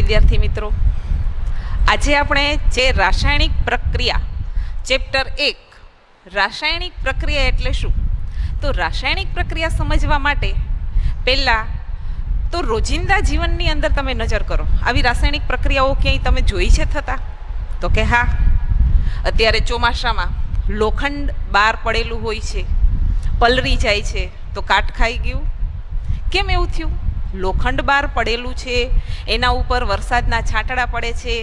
વિદ્યાર્થી મિત્રો, આજે આપણે જે રાસાયણિક પ્રક્રિયા ચેપ્ટર 1 રાસાયણિક પ્રક્રિયા એટલે શું, તો રાસાયણિક પ્રક્રિયા સમજવા માટે પહેલાં તો રોજિંદા જીવનની અંદર તમે નજર કરો. આવી રાસાયણિક પ્રક્રિયાઓ ક્યાંય તમે જોઈ છે થતા? તો કે હા, અત્યારે ચોમાસામાં લોખંડ બહાર પડેલું હોય છે, પલળી જાય છે તો કાટ ખાઈ ગયું. કેમ એવું થયું? લોખંડ બહાર પડેલું છે, એના ઉપર વરસાદના છાંટડા પડે છે,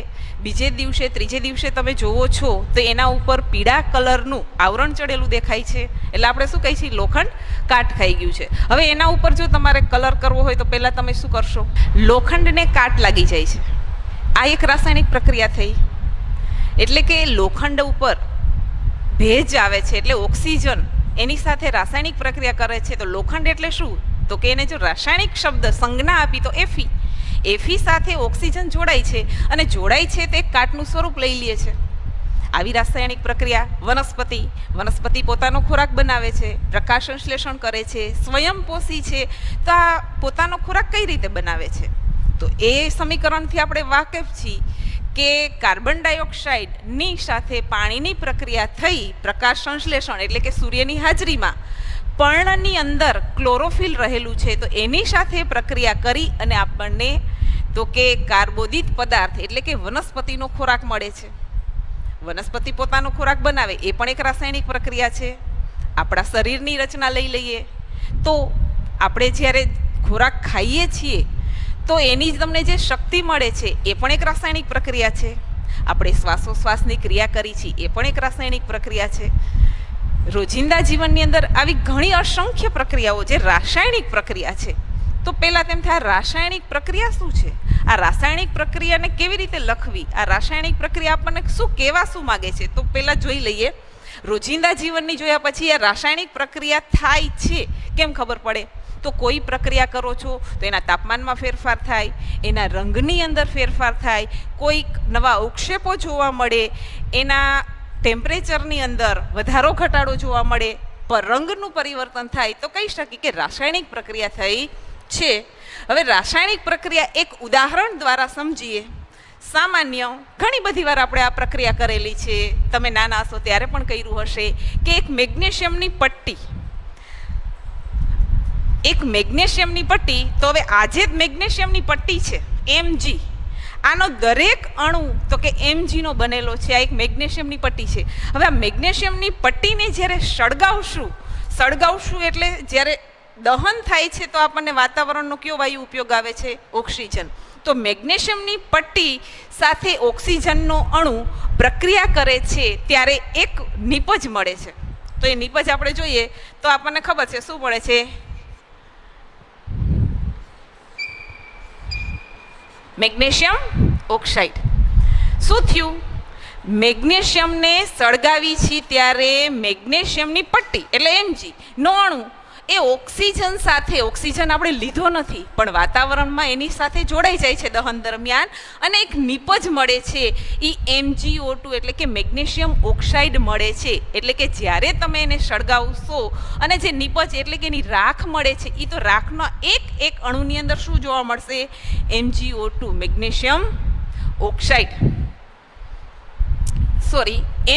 બીજે દિવસે ત્રીજે દિવસે તમે જોવો છો તો એના ઉપર પીળા કલરનું આવરણ ચડેલું દેખાય છે, એટલે આપણે શું કહીએ છીએ? લોખંડ કાટ ખાઈ ગયું છે. હવે એના ઉપર જો તમારે કલર કરવો હોય તો પહેલાં તમે શું કરશો? લોખંડને કાટ લાગી જાય છે. આ એક રાસાયણિક પ્રક્રિયા થઈ. એટલે કે લોખંડ ઉપર ભેજ આવે છે, એટલે ઓક્સિજન એની સાથે રાસાયણિક પ્રક્રિયા કરે છે. તો લોખંડ એટલે શું? તો કે એને જો રાસાયણિક શબ્દ સંજ્ઞા આપી તો એફી સાથે ઓક્સિજન જોડાય છે, અને જોડાય છે તે કાટનું સ્વરૂપ લઈ લે છે. આવી રાસાયણિક પ્રક્રિયા વનસ્પતિ પોતાનો ખોરાક બનાવે છે, પ્રકાશ સંશ્લેષણ કરે છે, સ્વયંપોષી છે. તો આ પોતાનો ખોરાક કઈ રીતે બનાવે છે? તો એ સમીકરણથી આપણે વાકેફ છીએ કે કાર્બન ડાયોક્સાઇડની સાથે પાણીની પ્રક્રિયા થઈ પ્રકાશ સંશ્લેષણ, એટલે કે સૂર્યની હાજરીમાં પર્ણની અંદર ક્લોરોફિલ રહેલું છે, તો એની સાથે પ્રક્રિયા કરી અને આપણને તો કે કાર્બોદિત પદાર્થ એટલે કે વનસ્પતિનો ખોરાક મળે છે. વનસ્પતિ પોતાનો ખોરાક બનાવે, એ પણ એક રાસાયણિક પ્રક્રિયા છે. આપણા શરીરની રચના લઈ લઈએ તો આપણે જ્યારે ખોરાક ખાઈએ છીએ તો એની જ તમને જે શક્તિ મળે છે એ પણ એક રાસાયણિક પ્રક્રિયા છે. આપણે શ્વાસોશ્વાસની ક્રિયા કરી છે, એ પણ એક રાસાયણિક પ્રક્રિયા છે. રોજિંદા જીવનની અંદર આવી ઘણી અસંખ્ય પ્રક્રિયાઓ જે રાસાયણિક પ્રક્રિયા છે. તો પહેલાં તેમ થાય, રાસાયણિક પ્રક્રિયા શું છે? આ રાસાયણિક પ્રક્રિયાને કેવી રીતે લખવી? આ રાસાયણિક પ્રક્રિયા આપણને શું કહેવા શું માગે છે? તો પહેલાં જોઈ લઈએ. રોજિંદા જીવનની જોયા પછી આ રાસાયણિક પ્રક્રિયા થાય છે કેમ ખબર પડે? તો કોઈ પ્રક્રિયા કરો છો તો એના તાપમાનમાં ફેરફાર થાય, એના રંગની અંદર ફેરફાર થાય, કોઈક નવા ઉક્ષેપો જોવા મળે, એના ટેમ્પરેચરની અંદર વધારો ઘટાડો જોવા મળે, રંગનું પરિવર્તન થાય, તો કહી શકીએ કે રાસાયણિક પ્રક્રિયા થઈ છે. હવે રાસાયણિક પ્રક્રિયા એક ઉદાહરણ દ્વારા સમજીએ. સામાન્ય ઘણી બધી વાર આપણે આ પ્રક્રિયા કરેલી છે. તમે નાના હશો ત્યારે પણ કર્યું હશે કે એક મેગ્નેશિયમની પટ્ટી, તો હવે આજે જ મેગ્નેશિયમની પટ્ટી છે Mg, આનો દરેક અણુ તો કે Mg નો બનેલો છે. આ એક મેગ્નેશિયમની પટ્ટી છે. હવે આ મેગ્નેશિયમની પટ્ટીને જ્યારે સળગાવશું એટલે જ્યારે દહન થાય છે તો આપણને વાતાવરણનો કયો વાયુ ઉપયોગ આવે છે? ઓક્સિજન. તો મેગ્નેશિયમની પટ્ટી સાથે ઓક્સિજનનો અણુ પ્રક્રિયા કરે છે ત્યારે એક નિપજ મળે છે. તો એ નિપજ આપણે જોઈએ તો આપણને ખબર છે શું મળે છે? Magnesium oxide. શું થયું? મેગ્નેશિયમને સળગાવી છે ત્યારે મેગ્નેશિયમની પટ્ટી એટલે Mg નો અણુ એ ઓક્સિજન સાથે, ઓક્સિજન આપણે લીધો નથી પણ વાતાવરણમાં એની સાથે જોડાઈ જાય છે દહન દરમિયાન, અને એક નિપજ મળે છે એ MgO2 એટલે કે મેગ્નેશિયમ ઓક્સાઇડ મળે છે. એટલે કે જ્યારે તમે એને સળગાવશો અને જે નિપજ એટલે કે એની રાખ મળે છે, એ તો રાખના એક અણુની અંદર શું જોવા મળશે? MgO2 magnesium oxide,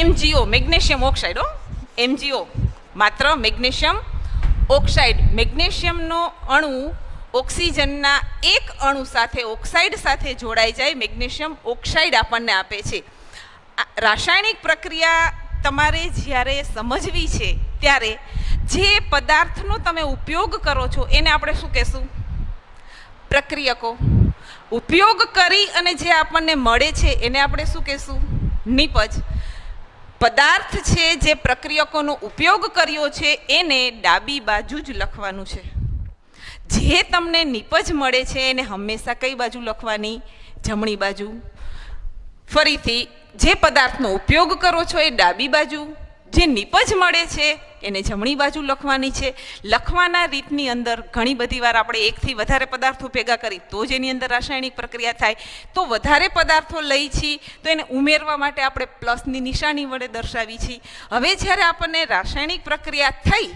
MgO magnesium oxide, MgO માત્ર મેગ્નેશિયમ ઓક્સાઇડ. મેગ્નેશિયમનો અણુ ઓક્સિજનના એક અણુ સાથે ઓક્સાઇડ સાથે જોડાઈ જાય, મેગ્નેશિયમ ઓક્સાઇડ આપણને આપે છે. રાસાયણિક પ્રક્રિયા તમારે જ્યારે સમજવી છે ત્યારે જે પદાર્થનો તમે ઉપયોગ કરો છો એને આપણે શું કહેશું? પ્રક્રિયકો. ઉપયોગ કરી અને જે આપણને મળે છે એને આપણે શું કહેશું? નિપજ. પદાર્થ છે જે પ્રક્રિયકોનો ઉપયોગ કર્યો છે એને ડાબી બાજુ જ લખવાનું છે. જે તમને નિપજ મળે છે એને હંમેશા કઈ બાજુ લખવાની? જમણી બાજુ. ફરીથી, જે પદાર્થનો ઉપયોગ કરો છો એ ડાબી બાજુ, જે નિપજ મળે છે એને જમણી બાજુ લખવાની છે. લખવાના રીતની અંદર ઘણી બધી વાર આપણે એકથી વધારે પદાર્થો ભેગા કરી તો જ એની અંદર રાસાયણિક પ્રક્રિયા થાય. તો વધારે પદાર્થો લઈ છીએ તો એને ઉમેરવા માટે આપણે પ્લસની નિશાની વડે દર્શાવી છીએ. હવે જ્યારે આપણને રાસાયણિક પ્રક્રિયા થઈ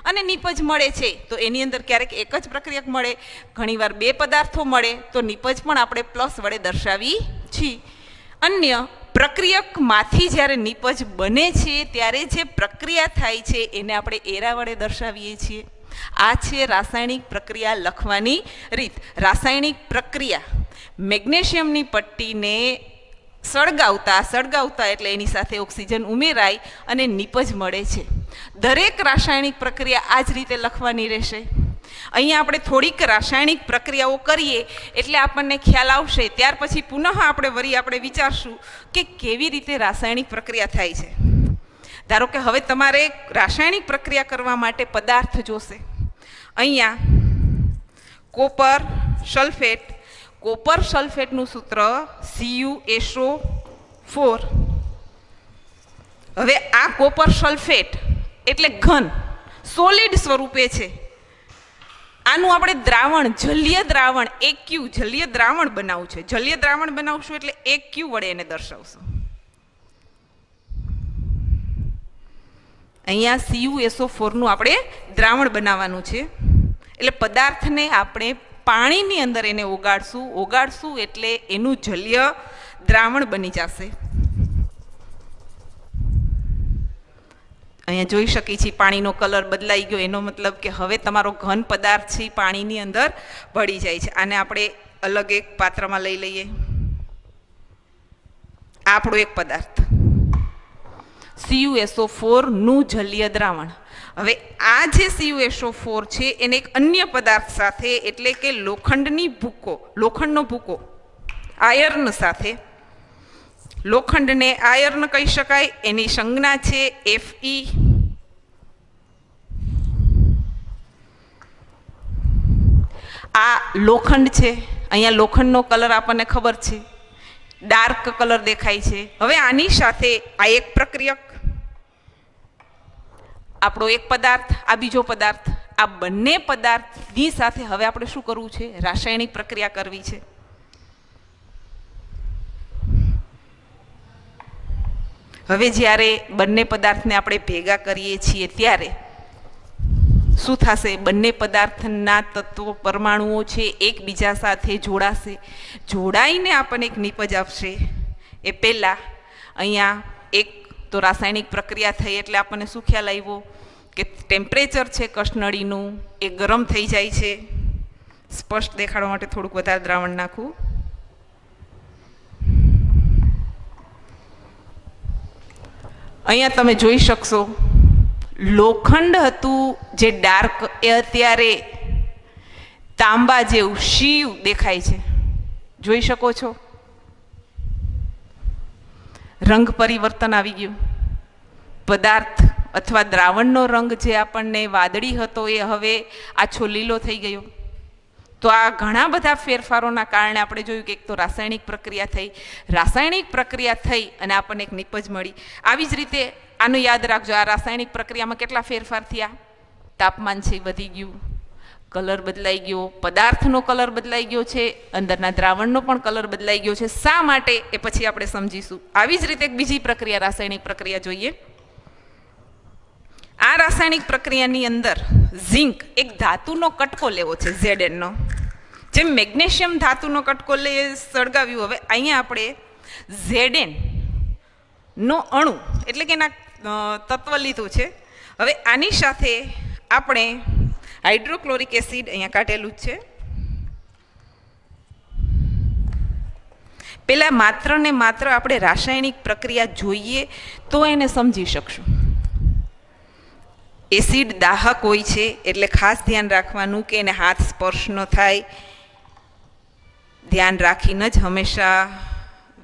અને નિપજ મળે છે તો એની અંદર ક્યારેક એક જ પ્રક્રિયક મળે, ઘણીવાર બે પદાર્થો મળે તો નિપજ પણ આપણે પ્લસ વડે દર્શાવી છીએ. અન્ય પ્રક્રિયકમાંથી જ્યારે નિપજ બને છે ત્યારે જે પ્રક્રિયા થાય છે એને આપણે એરા વડે દર્શાવીએ છીએ. આ છે રાસાયણિક પ્રક્રિયા લખવાની રીત. રાસાયણિક પ્રક્રિયા મેગ્નેશિયમની પટ્ટીને સળગાવતા એટલે એની સાથે ઓક્સિજન ઉમેરાય અને નિપજ મળે છે. દરેક રાસાયણિક પ્રક્રિયા આ જ રીતે લખવાની રહેશે. અહીંયા આપણે થોડીક રાસાયણિક પ્રક્રિયાઓ કરીએ એટલે આપણને ખ્યાલ આવશે. ત્યાર પછી પુનઃ આપણે વિચારશું કે કેવી રીતે રાસાયણિક પ્રક્રિયા થાય છે. ધારો કે હવે તમારે રાસાયણિક પ્રક્રિયા કરવા માટે પદાર્થ જોશે. અહીંયા કોપર સલ્ફેટનું સૂત્ર CuSO4. હવે આ કોપર સલ્ફેટ એટલે ઘન સોલિડ સ્વરૂપે છે. આનું આપણે દ્રાવણ જલીય દ્રાવણ જલીય દ્રાવણ બનાવવું છે. જલીય દ્રાવણ બનાવશું એટલે 1Q વડે એને દર્શાવશું. અહીંયા CuSO4 નું આપણે દ્રાવણ બનાવવાનું છે. એટલે પદાર્થને આપણે પાણીની અંદર એને ઓગાળશું એટલે એનું જલીય દ્રાવણ બની જશે. અહીંયા જોઈ શકીએ છીએ પાણીનો કલર બદલાઈ ગયો. એનો મતલબ કે હવે તમારો ઘન પદાર્થ છે પાણીની અંદર ભળી જાય છે. આને આપણે અલગ એક પાત્રમાં લઈ લઈએ. આપણો એક પદાર્થ CuSO4 નું જલીય દ્રાવણ. હવે આ જે CuSO4 છે એને એક અન્ય પદાર્થ સાથે એટલે કે લોખંડનો ભૂકો આયર્ન સાથે, લોખંડને આયર્ન કહી શકાય, એની સંજ્ઞા છે Fe. આ લોખંડ છે. અહીંયા લોખંડનો કલર આપણને ખબર છે, ડાર્ક કલર દેખાય છે. હવે આની સાથે આ એક પ્રક્રિયક, આપણો એક પદાર્થ, આ બીજો પદાર્થ, આ બંને પદાર્થની સાથે હવે આપણે શું કરવું છે? રાસાયણિક પ્રક્રિયા કરવી છે. હવે જ્યારે બંને પદાર્થને આપણે ભેગા કરીએ છીએ ત્યારે શું થશે? બંને પદાર્થના તત્વો પરમાણુઓ છે એકબીજા સાથે જોડાશે. જોડાઈને આપણને એક નિપજ આપશે. એ પહેલાં અહીંયા એક તો રાસાયણિક પ્રક્રિયા થઈ એટલે આપણને શું ખ્યાલ આવ્યો કે ટેમ્પરેચર છે કસનળીનું એ ગરમ થઈ જાય છે. સ્પષ્ટ દેખાડવા માટે થોડુંક વધારે દ્રાવણ નાખું. અહીંયા તમે જોઈ શકશો લોખંડ હતું જે ડાર્ક એ અત્યારે તાંબા જેવું શીવ દેખાય છે. જોઈ શકો છો રંગ પરિવર્તન આવી ગયું. પદાર્થ અથવા દ્રાવણનો રંગ જે આપણને વાદળી હતો એ હવે આછો લીલો થઈ ગયો. તો આ ઘણા બધા ફેરફારોના કારણે આપણે જોયું કે એક તો રાસાયણિક પ્રક્રિયા થઈ અને આપણને એક નિપજ મળી. આવી જ રીતે આનું યાદ રાખજો, આ રાસાયણિક પ્રક્રિયામાં કેટલા ફેરફાર થયા? તાપમાન છે વધી ગયું, કલર બદલાઈ ગયો, પદાર્થનો કલર બદલાઈ ગયો છે, અંદરના દ્રાવણનો પણ કલર બદલાઈ ગયો છે. શા માટે એ પછી આપણે સમજીશું. આવી જ રીતે એક બીજી પ્રક્રિયા રાસાયણિક પ્રક્રિયા જોઈએ. આ રાસાયણિક પ્રક્રિયાની અંદર ઝિંક એક ધાતુનો કટકો લેવો છે Zn નો. જેમ મેગ્નેશિયમ ધાતુનો કટકો સળગાવ્યું, હવે અહીંયા આપણે Zn નો અણુ એટલે કે એના તત્વ લીધું છે. હવે આની સાથે આપણે હાઇડ્રોક્લોરિક એસિડ અહીંયા કાઢેલું જ છે. પહેલાં માત્ર ને માત્ર આપણે રાસાયણિક પ્રક્રિયા જોઈએ તો એને સમજી શકશું. એસિડ દાહક હોય છે એટલે ખાસ ધ્યાન રાખવાનું કે એને હાથ સ્પર્શ ન થાય. ધ્યાન રાખીને જ હંમેશા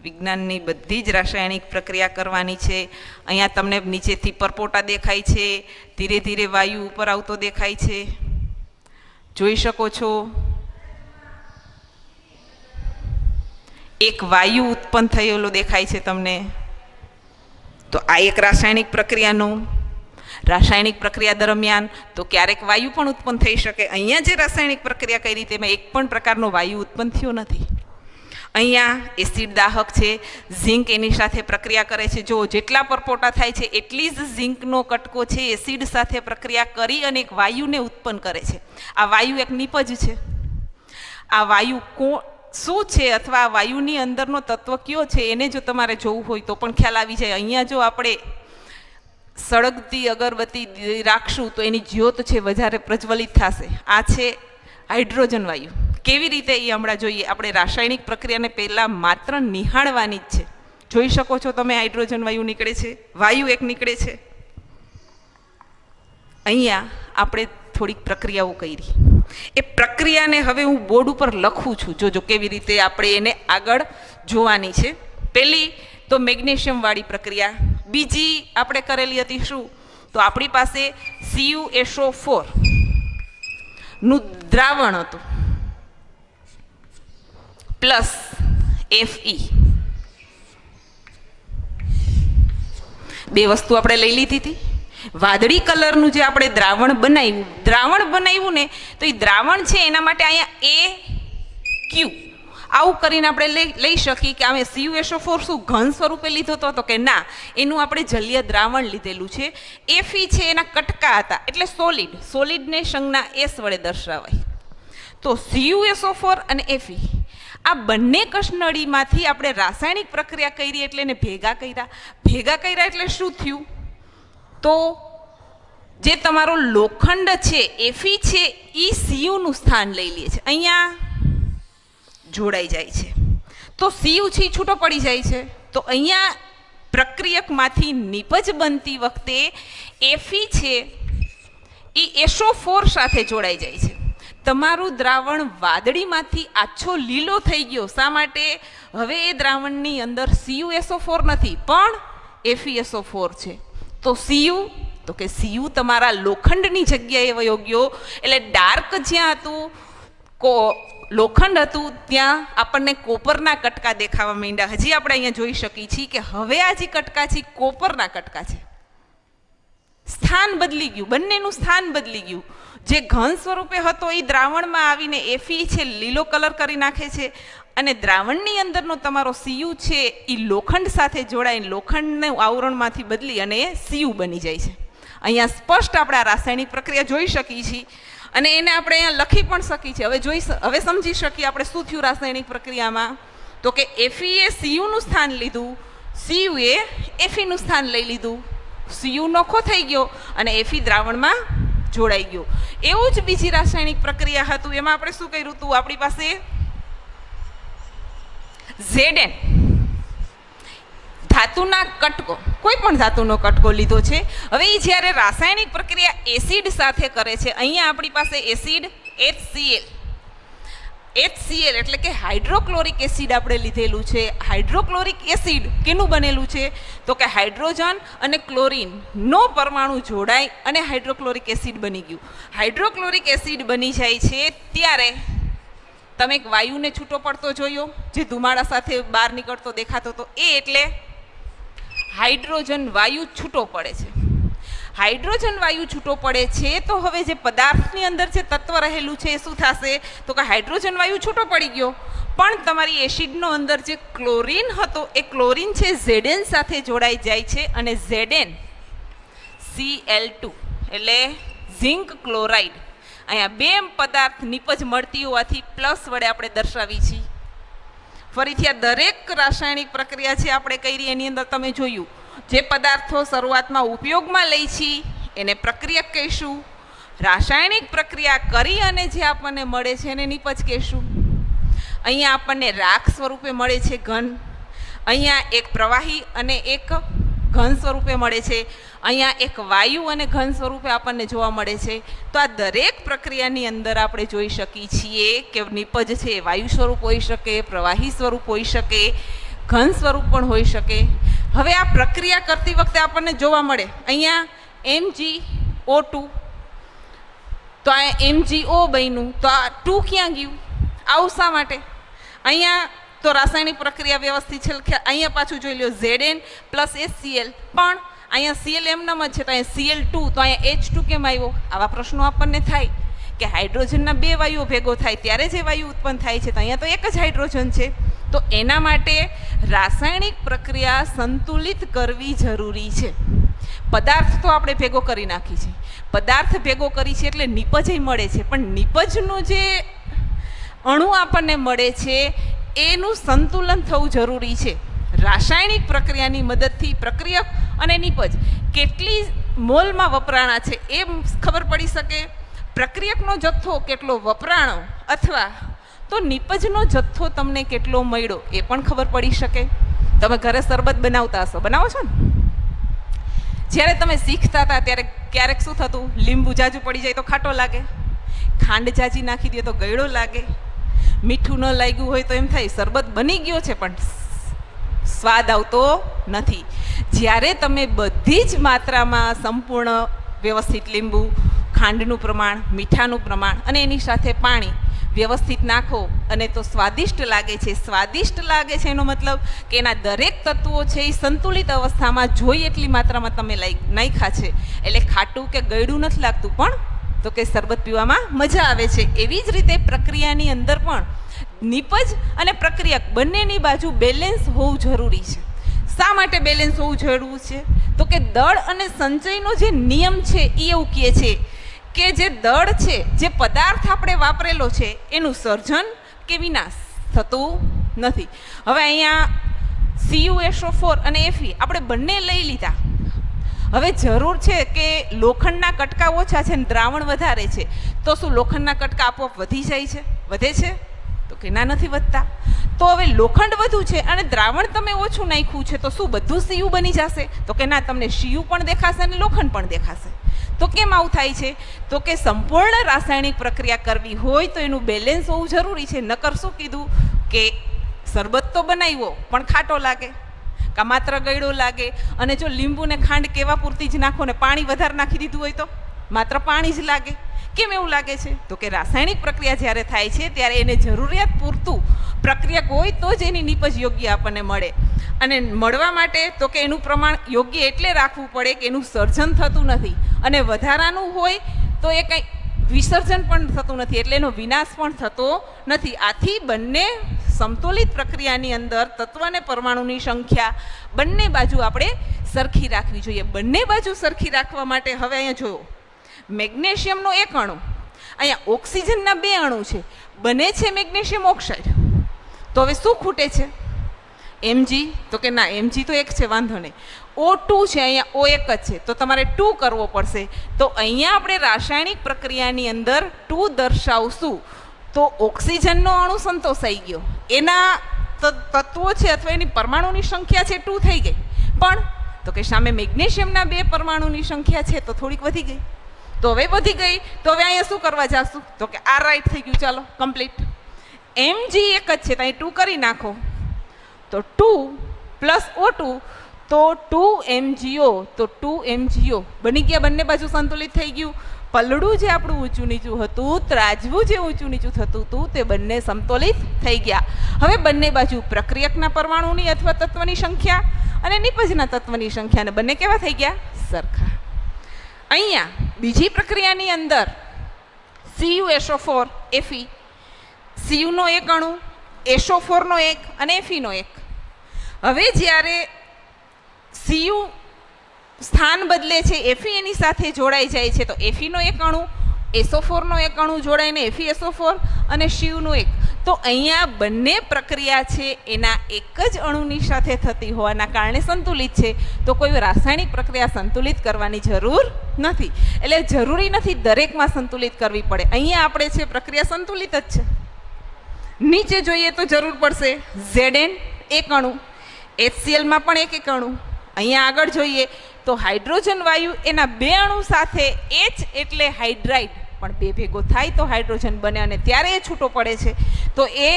વિજ્ઞાનની બધી જ રાસાયણિક પ્રક્રિયા કરવાની છે. અહીંયા તમને નીચેથી પરપોટા દેખાય છે, ધીરે ધીરે વાયુ ઉપર આવતો દેખાય છે. જોઈ શકો છો એક વાયુ ઉત્પન્ન થયેલો દેખાય છે તમને. તો આ એક રાસાયણિક પ્રક્રિયા દરમિયાન તો ક્યારેક વાયુ પણ ઉત્પન્ન થઈ શકે. અહીંયા જે રાસાયણિક પ્રક્રિયા કરી તેમાં એક પણ પ્રકારનો વાયુ ઉત્પન્ન થયો નથી. અહીંયા એસિડ દાહક છે, ઝીંક એની સાથે પ્રક્રિયા કરે છે. જો જેટલા પરપોટા થાય છે એટલી જ ઝીંકનો કટકો છે એસિડ સાથે પ્રક્રિયા કરી અને એક વાયુને ઉત્પન્ન કરે છે. આ વાયુ એક નિપજ છે. આ વાયુ શું છે અથવા આ વાયુની અંદરનો તત્વ કયો છે એને જો તમારે જોવું હોય તો પણ ખ્યાલ આવી જાય. અહીંયા જો આપણે સળગતી અગરબત્તી રાખશું તો એની જ્યોત છે વધારે પ્રજ્વલિત થશે. આ છે હાઇડ્રોજન વાયુ. કેવી રીતે એ હમણાં જોઈએ. આપણે રાસાયણિક પ્રક્રિયાને પહેલાં માત્ર નિહાળવાની જ છે. જોઈ શકો છો તમે હાઇડ્રોજન વાયુ નીકળે છે, વાયુ એક નીકળે છે. અહીંયા આપણે થોડીક પ્રક્રિયાઓ કરી. એ પ્રક્રિયાને હવે હું બોર્ડ ઉપર લખું છું. જોજો કેવી રીતે આપણે એને આગળ જોવાની છે. પહેલી તો મેગ્નેશિયમવાળી પ્રક્રિયા. બીજી આપણે કરેલી હતી શું, તો આપણી પાસે CuSO4 નું દ્રાવણ હતું પ્લસ Fe. બે વસ્તુ આપણે લઈ લીધી હતી. વાદળી કલરનું જે આપણે દ્રાવણ બનાવ્યું ને, તો એ દ્રાવણ છે એના માટે અહીંયા AQ આવું કરીને આપણે લઈ શકીએ કે અમે CuSO4 શું ઘન સ્વરૂપે લીધો હતો કે ના, એનું આપણે જલીય દ્રાવણ લીધેલું છે. Fe છે એના કટકા હતા એટલે સોલિડને સંજ્ઞા S વડે દર્શાવાય. તો CuSO4 અને Fe આ બંને કસનળીમાંથી આપણે રાસાયણિક પ્રક્રિયા કરી એટલે એને ભેગા કર્યા એટલે શું થયું, તો જે તમારો લોખંડ છે Fe છે એ Cu નું સ્થાન લઈ લે છે, અહીંયા જોડાઈ જાય છે. તો Cu છે છૂટો પડી જાય છે. તો અહીંયા પ્રક્રિયકમાંથી નિપજ બનતી વખતે Fe છે એ SO4 સાથે જોડાઈ જાય છે. તમારું દ્રાવણ વાદળીમાંથી આછો લીલો થઈ ગયો. શા માટે? હવે એ દ્રાવણની અંદર CuSO4 નથી પણ FeSO4 છે. તો Cu તો કે Cu તમારા લોખંડની જગ્યાએ વયો ગયો. એટલે ડાર્ક જ્યાં હતું લોખંડ હતું ત્યાં આપણને કોપરના કટકા દેખાવા માંડ્યા. હજી આપણે અહીંયા જોઈ શકીએ છીએ કે હવે આ જે કટકા છે કોપરના કટકા છે. સ્થાન બદલી ગયું, બંનેનું સ્થાન બદલી ગયું. જે ઘન સ્વરૂપે હતો એ દ્રાવણમાં આવીને Fe છે લીલો કલર કરી નાખે છે અને દ્રાવણની અંદરનો તમારો Cu છે એ લોખંડ સાથે જોડાઈને લોખંડને આવરણમાંથી બદલી અને એ Cu બની જાય છે. અહીંયા સ્પષ્ટ આપણે આ રાસાયણિક પ્રક્રિયા જોઈ શકીએ છીએ અને એને આપણે અહીંયા લખી પણ શકીએ છીએ. હવે સમજી શકીએ આપણે શું થયું રાસાયણિક પ્રક્રિયામાં, તો કે Fe એ Cu નું સ્થાન લીધું, Cu એ Fe નું સ્થાન લઈ લીધું, Cu નોખો થઈ ગયો અને Fe દ્રાવણમાં જોડાઈ ગયો. એવું જ બીજી રાસાયણિક પ્રક્રિયા હતું. એમાં આપણે શું કર્યું હતું, આપણી પાસે Zn ધાતુના કટકો, કોઈ પણ ધાતુનો કટકો લીધો છે. હવે એ જ્યારે રાસાયણિક પ્રક્રિયા એસિડ સાથે કરે છે, અહીંયા આપણી પાસે એસિડ HCl એટલે કે હાઇડ્રોક્લોરિક એસિડ આપણે લીધેલું છે. હાઇડ્રોક્લોરિક એસિડ કેનું બનેલું છે, તો કે હાઇડ્રોજન અને ક્લોરીન નો પરમાણુ જોડાય અને હાઇડ્રોક્લોરિક એસિડ બની ગયું. હાઇડ્રોક્લોરિક એસિડ બની જાય છે ત્યારે તમે એક વાયુને છૂટો પડતો જોયો જે ધુમાડા સાથે બહાર નીકળતો દેખાતો હતો, એ એટલે હાઇડ્રોજન વાયુ છૂટો પડે છે. હાઇડ્રોજન વાયુ છૂટો પડે છે તો હવે જે પદાર્થની અંદર જે તત્વ રહેલું છે એ શું થશે, તો કે હાઇડ્રોજન વાયુ છૂટો પડી ગયો પણ તમારી એસિડનો અંદર જે ક્લોરીન હતો એ ક્લોરીન છે Zn સાથે જોડાઈ જાય છે અને Zn Cl2 એટલે ઝિંક ક્લોરાઇડ. અહીંયા બે પદાર્થ નિપજ મળતી હોવાથી પ્લસ વડે આપણે દર્શાવી છીએ. ફરીથી આ દરેક રાસાયણિક પ્રક્રિયા છે આપણે કરી એની અંદર તમે જોયું જે પદાર્થો શરૂઆતમાં ઉપયોગમાં લઈ છીએ એને પ્રક્રિયક કહીશું. રાસાયણિક પ્રક્રિયા કરી અને જે આપણને મળે છે એને નિપજ કહીશું. અહીંયા આપણને રાખ સ્વરૂપે મળે છે ઘન, અહીંયા એક પ્રવાહી અને એક ઘન સ્વરૂપે મળે છે, અહીંયા એક વાયુ અને ઘન સ્વરૂપે આપણને જોવા મળે છે. તો આ દરેક પ્રક્રિયાની અંદર આપણે જોઈ શકીએ છીએ કે નિપજ છે વાયુ સ્વરૂપ હોઈ શકે, પ્રવાહી સ્વરૂપ હોઈ શકે, ઘન સ્વરૂપ પણ હોઈ શકે. હવે આ પ્રક્રિયા કરતી વખતે આપણને જોવા મળે અહીંયા MgO2, તો આ MgO બન્યું તો આ 2 ક્યાં ગયું, આવું શા માટે? અહીંયા તો રાસાયણિક પ્રક્રિયા વ્યવસ્થિત છે. અહીંયા પાછું જોઈ લો Zn પ્લસ HCl, પણ અહીંયા Cl એમનામ જ છે તો અહીંયા Cl2, તો અહીંયા H2 કેમ આવ્યો? આવા પ્રશ્નો આપણને થાય કે હાઇડ્રોજનના બે વાયુઓ ભેગો થાય ત્યારે જે વાયુ ઉત્પન્ન થાય છે, તો અહીંયા તો એક જ હાઇડ્રોજન છે તો એના માટે રાસાયણિક પ્રક્રિયા સંતુલિત કરવી જરૂરી છે. પદાર્થ તો આપણે ભેગો કરી નાખી છે, પદાર્થ ભેગો કરી છે એટલે નિપજ મળે છે, પણ નિપજનું જે અણુ આપણને મળે છે એનું સંતુલન થવું જરૂરી છે. રાસાયણિક પ્રક્રિયાની મદદથી પ્રક્રિયક અને નિપજ કેટલી મોલમાં વપરાણા છે એ ખબર પડી શકે, પ્રક્રિયકનો જથ્થો કેટલો વપરાણો અથવા તો નિપજનો જથ્થો તમને કેટલો મળ્યો એ પણ ખબર પડી શકે. તમે ઘરે શરબત બનાવતા હશો, બનાવો છો ને? જ્યારે તમે શીખતા હતા ત્યારે ક્યારેક શું થતું, લીંબુ જાજુ પડી જાય તો ખાટો લાગે, ખાંડ જાજી નાખી દે તો ગળ્યો લાગે, મીઠું ન લાગ્યું હોય તો એમ થાય શરબત બની ગયો છે પણ સ્વાદ આવતો નથી. જ્યારે તમે બધી જ માત્રામાં સંપૂર્ણ વ્યવસ્થિત લીંબુ, ખાંડનું પ્રમાણ, મીઠાનું પ્રમાણ અને એની સાથે પાણી વ્યવસ્થિત નાખો અને તો સ્વાદિષ્ટ લાગે છે. સ્વાદિષ્ટ લાગે છે એનો મતલબ કે એના દરેક તત્વો છે એ સંતુલિત અવસ્થામાં જોઈ એટલી માત્રામાં તમે નાખ્યા છે એટલે ખાટું કે ગળ્યું નથી લાગતું, પણ તો કે શરબત પીવામાં મજા આવે છે. એવી જ રીતે પ્રક્રિયાની અંદર પણ નિપજ અને પ્રક્રિયક બંનેની બાજુ બેલેન્સ હોવું જરૂરી છે. શા માટે બેલેન્સ હોવું જરૂરી છે? તો કે દળ અને સંચયનો જે નિયમ છે એ એવું કહે છે કે જે દળ છે, જે પદાર્થ આપણે વાપરેલો છે એનું સર્જન કે વિનાશ થતું નથી. હવે અહીંયા CuSO4 અને Fe આપણે બંને લઈ લીધા. હવે જરૂર છે કે લોખંડના કટકા ઓછા છે ને દ્રાવણ વધારે છે, તો શું લોખંડના કટકા આપોઆપ વધી જાય છે? વધે છે? તો કે ના, નથી વધતા. તો હવે લોખંડ વધુ છે અને દ્રાવણ તમે ઓછું નાખ્યું છે તો શું બધું Cu બની જશે? તો કે ના, તમને Cu પણ દેખાશે અને લોખંડ પણ દેખાશે. તો કેમ આવું થાય છે? તો કે સંપૂર્ણ રાસાયણિક પ્રક્રિયા કરવી હોય તો એનું બેલેન્સ હોવું જરૂરી છે. નકર શું કીધું કે શરબત તો બનાવ્યો પણ ખાટો લાગે, કા માત્ર ગળ્યો લાગે, અને જો લીંબુ ને ખાંડ કેવા પૂરતી જ નાખો ને પાણી વધારે નાખી દીધું હોય તો માત્ર પાણી જ લાગે. કેમ એવું લાગે છે? તો કે રાસાયણિક પ્રક્રિયા જ્યારે થાય છે ત્યારે એને જરૂરિયાત પૂરતું પ્રક્રિયક હોય તો જ એની નિપજ યોગ્ય આપણને મળે. અને મળવા માટે તો કે એનું પ્રમાણ યોગ્ય એટલે રાખવું પડે કે એનું સર્જન થતું નથી, અને વધારાનું હોય તો એ કંઈ વિસર્જન પણ થતું નથી એટલે એનો વિનાશ પણ થતો નથી. આથી બંને સમતોલિત પ્રક્રિયાની અંદર તત્વ અને પરમાણુની સંખ્યા બંને બાજુ આપણે સરખી રાખવી જોઈએ. બંને બાજુ સરખી રાખવા માટે હવે અહીંયા જોયો, મેગ્નેશિયમનો એક અણુ, અહીંયા ઓક્સિજનના 2 અણુ છે, બને છે મેગ્નેશિયમ ઓક્સાઇડ. તો હવે શું ખૂટે છે? Mg. તો કે ના, Mg તો એક છે, વાંધો નહીં. O2 છે, અહીંયા O એક જ છે, તો તમારે 2 કરવો પડશે. તો અહીંયા આપણે રાસાયણિક પ્રક્રિયાની અંદર 2 દર્શાવશું તો ઓક્સિજનનો અણુ સંતોષાઈ ગયો, એના તત્વો છે અથવા એની પરમાણુની સંખ્યા છે 2 થઈ ગઈ, પણ તો કે સામે મેગ્નેશિયમના 2 પરમાણુની સંખ્યા છે તો થોડીક વધી ગઈ. તો હવે વધી ગઈ તો હવે અહીંયા શું કરવા જાશું? તો કે આ રાઈટ થઈ ગયું, ચાલો કમ્પ્લીટ. Mg એક જ છે તો અહીં 2 કરી નાખો તો 2 પ્લસ O2 તો 2MgO, તો 2MgO બની ગયા. બંને બાજુ સંતુલિત થઈ ગયું. પલડું જે આપણું ઊંચું નીચું હતું, ત્રાજવું જે ઊંચું નીચું થતું હતું, તે બંને સમતોલિત થઈ ગયા. હવે બંને બાજુ પ્રક્રિયકના પરમાણુની અથવા તત્વની સંખ્યા અને નિપજના તત્વની સંખ્યાને બંને કેવા થઈ ગયા? સરખા. અહીંયા બીજી પ્રક્રિયાની અંદર CuSO4 Fe, Cu નો એક અણુ, SO4 નો એક અને Fe નો એક. હવે જ્યારે Cu સ્થાન બદલે છે, Fe એની સાથે જોડાઈ જાય છે, તો Fe નો એક અણુ, SO4 નો એક અણુ જોડાઈને FeSO4 અને Cu નો એક. તો અહીંયા બંને પ્રક્રિયા છે એના એક જ અણુની સાથે થતી હોવાના કારણે સંતુલિત છે. તો કોઈ રાસાયણિક પ્રક્રિયા સંતુલિત કરવાની જરૂર નથી, એટલે જરૂરી નથી દરેકમાં સંતુલિત કરવી પડે. અહીંયા આપણે છે પ્રક્રિયા સંતુલિત જ છે. નીચે જોઈએ તો જરૂર પડશે Zn એક અણુ, HCl માં પણ એક અણુ. અહીંયા આગળ જોઈએ તો હાઇડ્રોજન વાયુ એના 2 અણુ સાથે H એટલે હાઇડ્રાઇડ, પણ 2 ભેગો થાય તો હાઇડ્રોજન બને અને ત્યારે એ છૂટો પડે છે. તો એ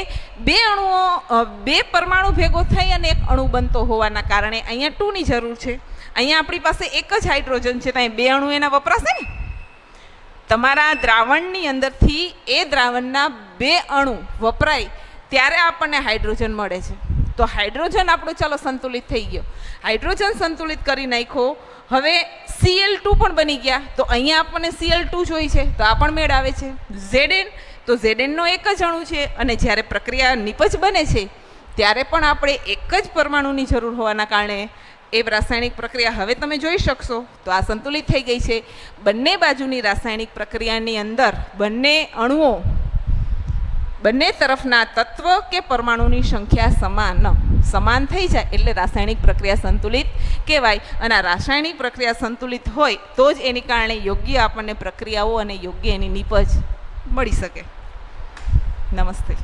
2 અણુઓ 2 પરમાણુ ભેગો થઈ અને એક અણુ બનતો હોવાના કારણે અહીંયા 2 ની જરૂર છે. અહીંયા આપણી પાસે એક જ હાઇડ્રોજન છે તો અહીં 2 અણુ એના વપરાશે ને. તમારા દ્રાવણની અંદરથી એ દ્રાવણના 2 અણુ વપરાય ત્યારે આપણને હાઇડ્રોજન મળે છે. તો હાઇડ્રોજન આપણો ચાલો સંતુલિત થઈ ગયો, હાઇડ્રોજન સંતુલિત કરી નાખ્યો. હવે Cl2 પણ બની ગયા, તો અહીંયા આપણને Cl2 જોઈ છે તો આ પણ મેળ આવે છે. Zn, તો Zn નો એક જ અણુ છે અને જ્યારે પ્રક્રિયા નિપજ બને છે ત્યારે પણ આપણે એક જ પરમાણુની જરૂર હોવાના કારણે એ રાસાયણિક પ્રક્રિયા હવે તમે જોઈ શકશો તો આ સંતુલિત થઈ ગઈ છે. બંને બાજુની રાસાયણિક પ્રક્રિયાની અંદર બંને અણુઓ, બંને તરફના તત્વ કે પરમાણુની સંખ્યા સમાન થઈ જાય એટલે રાસાયણિક પ્રક્રિયા સંતુલિત કહેવાય. અને આ રાસાયણિક પ્રક્રિયા સંતુલિત હોય તો જ એની કારણે યોગ્ય આપણને પ્રક્રિયાઓ અને યોગ્ય એની નીપજ મળી શકે. નમસ્તે.